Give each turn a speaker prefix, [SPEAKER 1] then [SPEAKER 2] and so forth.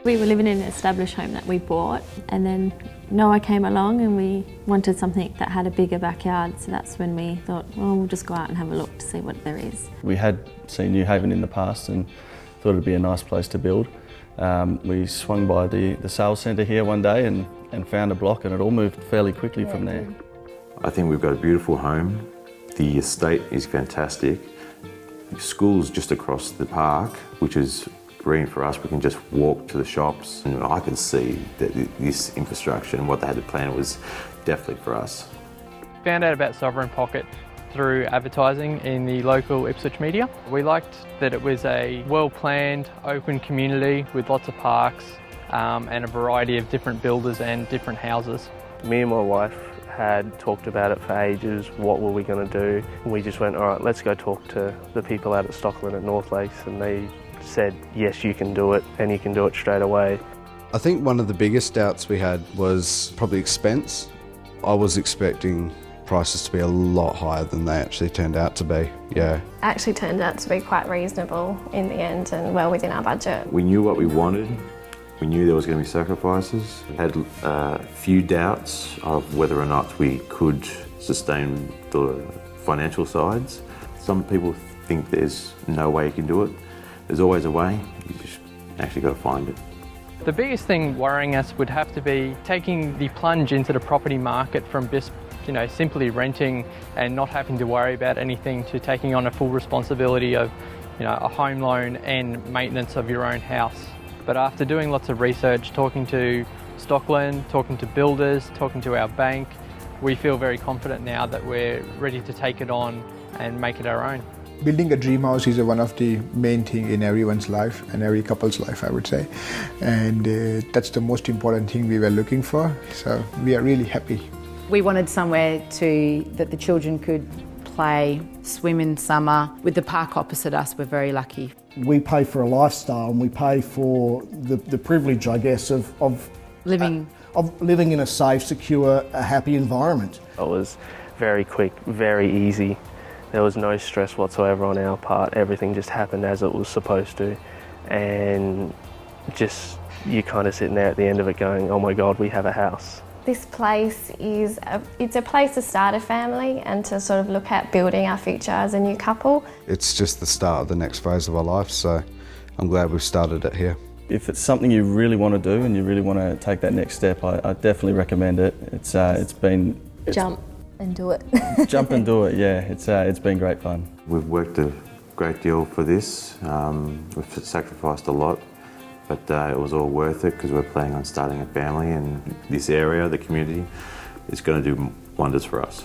[SPEAKER 1] We were living in an established home that we bought, and then Noah came along and we wanted something that had a bigger backyard, so that's when we thought, well, we'll just go out and have a look to see what there is.
[SPEAKER 2] We had seen New Haven in the past and thought it'd be a nice place to build. We swung by the sales centre here one day and found a block, and it all moved fairly quickly from there.
[SPEAKER 3] I think we've got a beautiful home. The estate is fantastic. The school's just across the park, which is brilliant for us. We can just walk to the shops, and I can see that this infrastructure and what they had to plan was definitely for us.
[SPEAKER 4] Found out about Sovereign Pocket through advertising in the local Ipswich media. We liked that it was a well-planned, open community with lots of parks and a variety of different builders and different houses.
[SPEAKER 5] Me and my wife had talked about it for ages. What were we going to do? And we just went, all right, let's go talk to the people out at Stockland at North Lakes, and they said, yes, you can do it, and you can do it straight away.
[SPEAKER 6] I think one of the biggest doubts we had was probably expense. I was expecting prices to be a lot higher than they actually turned out to be, yeah.
[SPEAKER 7] Actually turned out to be quite reasonable in the end and well within our budget.
[SPEAKER 3] We knew what we wanted. We knew there was going to be sacrifices. We had a few doubts of whether or not we could sustain the financial sides. Some people think there's no way you can do it. There's always a way, you just actually got to find it.
[SPEAKER 4] The biggest thing worrying us would have to be taking the plunge into the property market from just simply renting and not having to worry about anything to taking on a full responsibility of a home loan and maintenance of your own house. But after doing lots of research, talking to Stockland, talking to builders, talking to our bank, we feel very confident now that we're ready to take it on and make it our own.
[SPEAKER 8] Building a dream house is one of the main things in everyone's life and every couple's life, I would say. And that's the most important thing we were looking for, so we are really happy.
[SPEAKER 9] We wanted somewhere that the children could play, swim in summer. With the park opposite us, we're very lucky.
[SPEAKER 10] We pay for a lifestyle, and we pay for the privilege, I guess, of living in a safe, secure, happy environment.
[SPEAKER 5] It was very quick, very easy. There was no stress whatsoever on our part. Everything just happened as it was supposed to, and just you're kind of sitting there at the end of it going, oh my God, we have a house.
[SPEAKER 7] This place it's a place to start a family and to sort of look at building our future as a new couple.
[SPEAKER 6] It's just the start of the next phase of our life, so I'm glad we've started it here.
[SPEAKER 2] If it's something you really want to do and you really want to take that next step, I definitely recommend it. It's been...
[SPEAKER 1] Jump and do it.
[SPEAKER 2] Jump and do it, yeah. It's been great fun.
[SPEAKER 3] We've worked a great deal for this. We've sacrificed a lot, but it was all worth it because we're planning on starting a family, and this area, the community, is going to do wonders for us.